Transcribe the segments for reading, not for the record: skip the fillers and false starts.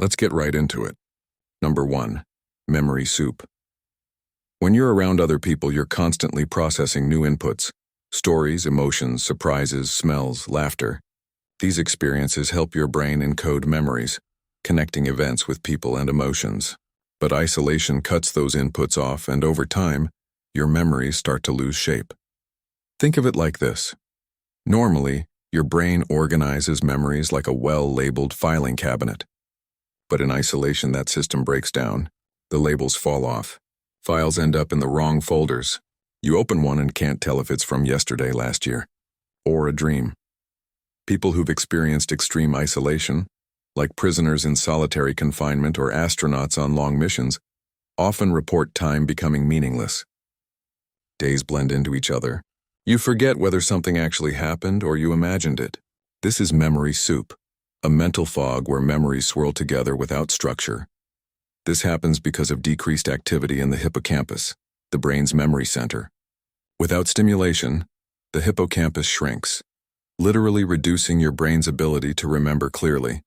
Let's get right into it. Number 1. Memory soup. When you're around other people, you're constantly processing new inputs: stories, emotions, surprises, smells, laughter. These experiences help your brain encode memories, connecting events with people and emotions. But isolation cuts those inputs off, and over time, your memories start to lose shape. Think of it like this. Normally, your brain organizes memories like a well-labeled filing cabinet. But in isolation, that system breaks down. The labels fall off. Files end up in the wrong folders. You open one and can't tell if it's from yesterday, last year, or a dream. People who've experienced extreme isolation, like prisoners in solitary confinement or astronauts on long missions, often report time becoming meaningless. Days blend into each other. You forget whether something actually happened or you imagined it. This is memory soup, a mental fog where memories swirl together without structure. This happens because of decreased activity in the hippocampus, the brain's memory center. Without stimulation, the hippocampus shrinks, literally reducing your brain's ability to remember clearly.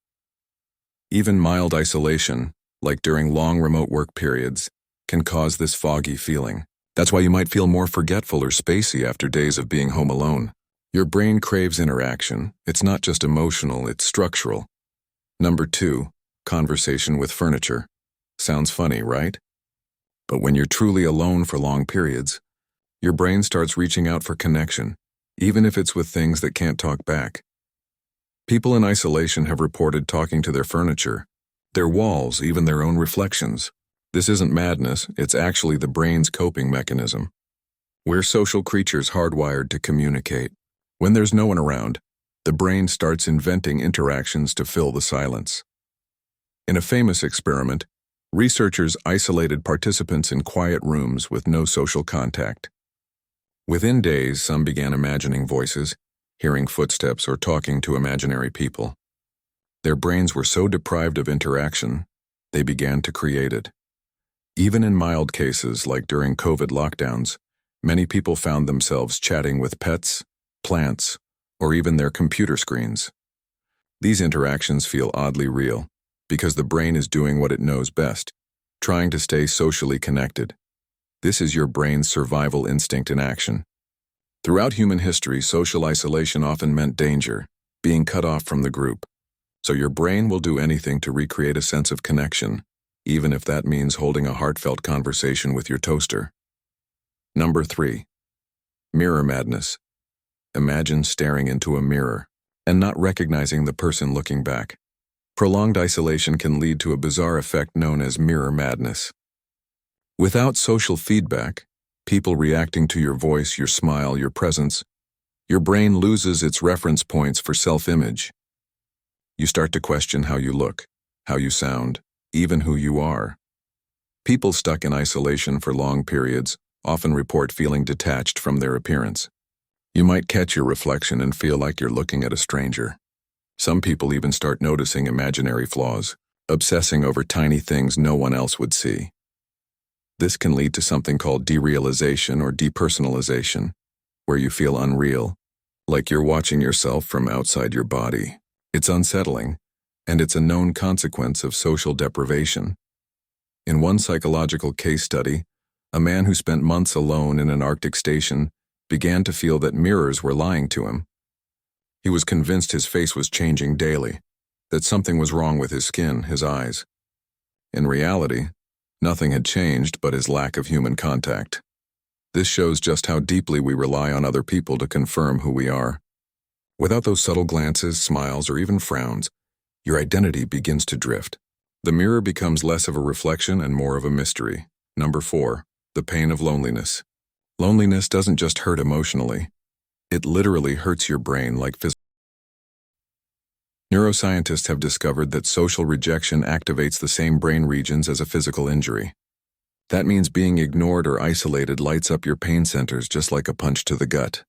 Even mild isolation, like during long remote work periods, can cause this foggy feeling. That's why you might feel more forgetful or spacey after days of being home alone. Your brain craves interaction. It's not just emotional, it's structural. Number 2, conversation with furniture. Sounds funny, right? But when you're truly alone for long periods, your brain starts reaching out for connection, even if it's with things that can't talk back. People in isolation have reported talking to their furniture, their walls, even their own reflections. This isn't madness, it's actually the brain's coping mechanism. We're social creatures hardwired to communicate. When there's no one around, the brain starts inventing interactions to fill the silence. In a famous experiment, researchers isolated participants in quiet rooms with no social contact. Within days, some began imagining voices, hearing footsteps, or talking to imaginary people. Their brains were so deprived of interaction, they began to create it. Even in mild cases, like during COVID lockdowns, many people found themselves chatting with pets, plants, or even their computer screens. These interactions feel oddly real, because the brain is doing what it knows best, trying to stay socially connected. This is your brain's survival instinct in action. Throughout human history, social isolation often meant danger, being cut off from the group. So your brain will do anything to recreate a sense of connection, even if that means holding a heartfelt conversation with your toaster. Number 3. Mirror madness. Imagine staring into a mirror and not recognizing the person looking back. Prolonged isolation can lead to a bizarre effect known as mirror madness. Without social feedback, people reacting to your voice, your smile, your presence, your brain loses its reference points for self-image. You start to question how you look, how you sound, even who you are. People stuck in isolation for long periods often report feeling detached from their appearance. You might catch your reflection and feel like you're looking at a stranger. Some people even start noticing imaginary flaws, obsessing over tiny things no one else would see. This can lead to something called derealization or depersonalization, where you feel unreal, like you're watching yourself from outside your body. It's unsettling, and it's a known consequence of social deprivation. In one psychological case study, a man who spent months alone in an Arctic station began to feel that mirrors were lying to him. He was convinced his face was changing daily, that something was wrong with his skin, his eyes. In reality, nothing had changed but his lack of human contact. This shows just how deeply we rely on other people to confirm who we are. Without those subtle glances, smiles, or even frowns, your identity begins to drift. The mirror becomes less of a reflection and more of a mystery. Number 4, the pain of loneliness. Loneliness doesn't just hurt emotionally. It literally hurts your brain like physical. Neuroscientists have discovered that social rejection activates the same brain regions as a physical injury. That means being ignored or isolated lights up your pain centers just like a punch to the gut.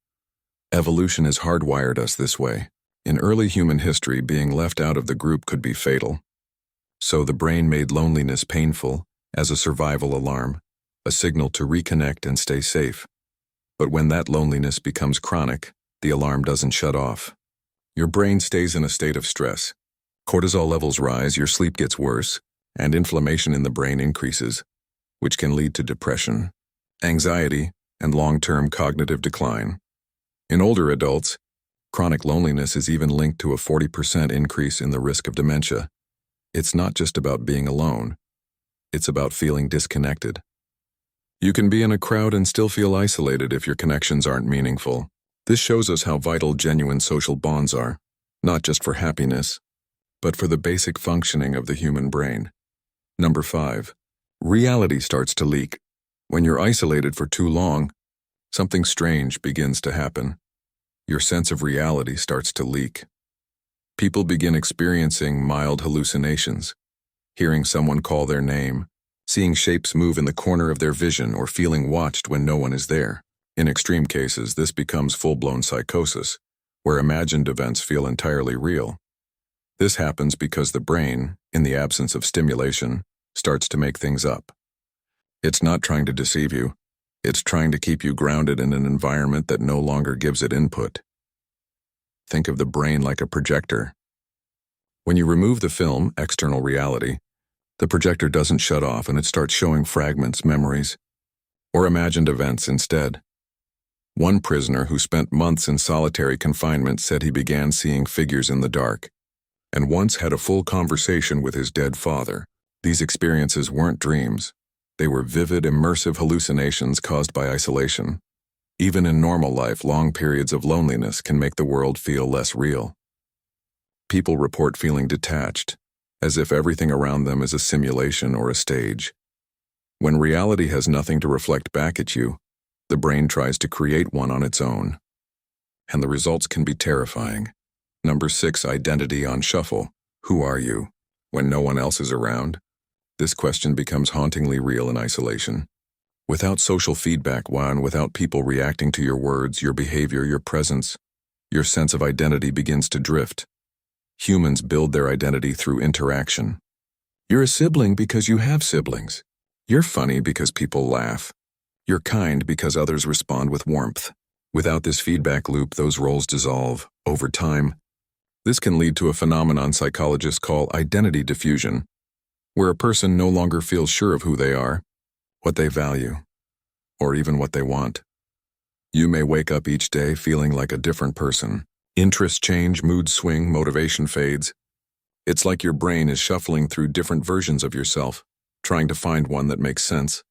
Evolution has hardwired us this way. In early human history, being left out of the group could be fatal. So the brain made loneliness painful as a survival alarm, a signal to reconnect and stay safe. But when that loneliness becomes chronic, the alarm doesn't shut off. Your brain stays in a state of stress. Cortisol levels rise, your sleep gets worse, and inflammation in the brain increases, which can lead to depression, anxiety, and long-term cognitive decline. In older adults, chronic loneliness is even linked to a 40% increase in the risk of dementia. It's not just about being alone. It's about feeling disconnected. You can be in a crowd and still feel isolated if your connections aren't meaningful. This shows us how vital genuine social bonds are, not just for happiness, but for the basic functioning of the human brain. Number 5. Reality starts to leak. When you're isolated for too long, something strange begins to happen. Your sense of reality starts to leak. People begin experiencing mild hallucinations, hearing someone call their name, seeing shapes move in the corner of their vision, or feeling watched when no one is there. In extreme cases, this becomes full-blown psychosis, where imagined events feel entirely real. This happens because the brain, in the absence of stimulation, starts to make things up. It's not trying to deceive you. It's trying to keep you grounded in an environment that no longer gives it input. Think of the brain like a projector. When you remove the film, external reality, the projector doesn't shut off and it starts showing fragments, memories, or imagined events instead. One prisoner who spent months in solitary confinement said he began seeing figures in the dark, and once had a full conversation with his dead father. These experiences weren't dreams. They were vivid, immersive hallucinations caused by isolation. Even in normal life, long periods of loneliness can make the world feel less real. People report feeling detached, as if everything around them is a simulation or a stage. When reality has nothing to reflect back at you, the brain tries to create one on its own. And the results can be terrifying. Number 6, identity on shuffle. Who are you? When no one else is around, this question becomes hauntingly real in isolation. Without social feedback, without people reacting to your words, your behavior, your presence, your sense of identity begins to drift. Humans build their identity through interaction. You're a sibling because you have siblings. You're funny because people laugh. You're kind because others respond with warmth. Without this feedback loop, those roles dissolve. Over time, this can lead to a phenomenon psychologists call identity diffusion, where a person no longer feels sure of who they are, what they value, or even what they want. You may wake up each day feeling like a different person. Interests change, moods swing, motivation fades. It's like your brain is shuffling through different versions of yourself, trying to find one that makes sense.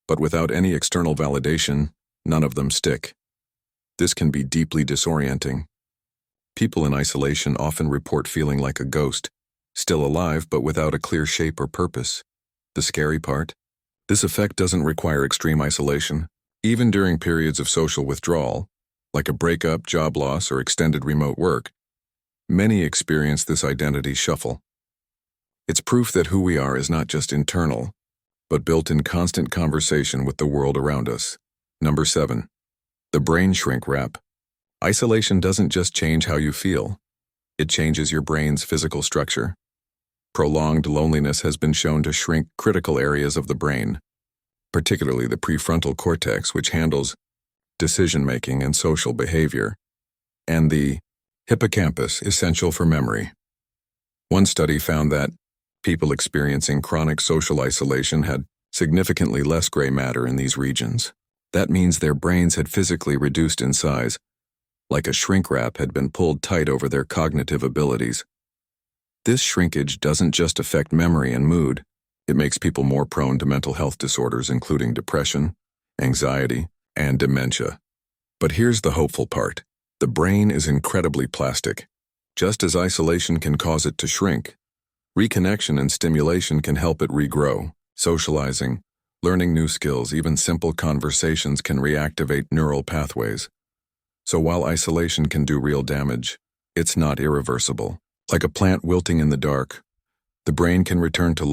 But without any external validation, none of them stick. This can be deeply disorienting. People in isolation often report feeling like a ghost, still alive but without a clear shape or purpose. The scary part? This effect doesn't require extreme isolation. Even during periods of social withdrawal, like a breakup, job loss, or extended remote work, many experience this identity shuffle. It's proof that who we are is not just internal, but built in constant conversation with the world around us. Number 7. The brain shrink wrap. Isolation doesn't just change how you feel. It changes your brain's physical structure. Prolonged loneliness has been shown to shrink critical areas of the brain, particularly the prefrontal cortex, which handles decision-making and social behavior, and the hippocampus, essential for memory. One study found that people experiencing chronic social isolation had significantly less gray matter in these regions. That means their brains had physically reduced in size, like a shrink wrap had been pulled tight over their cognitive abilities. This shrinkage doesn't just affect memory and mood, it makes people more prone to mental health disorders including depression, anxiety, and dementia. But here's the hopeful part. The brain is incredibly plastic. Just as isolation can cause it to shrink, reconnection and stimulation can help it regrow. Socializing, learning new skills, even simple conversations can reactivate neural pathways. So while isolation can do real damage, it's not irreversible. Like a plant wilting in the dark, the brain can return to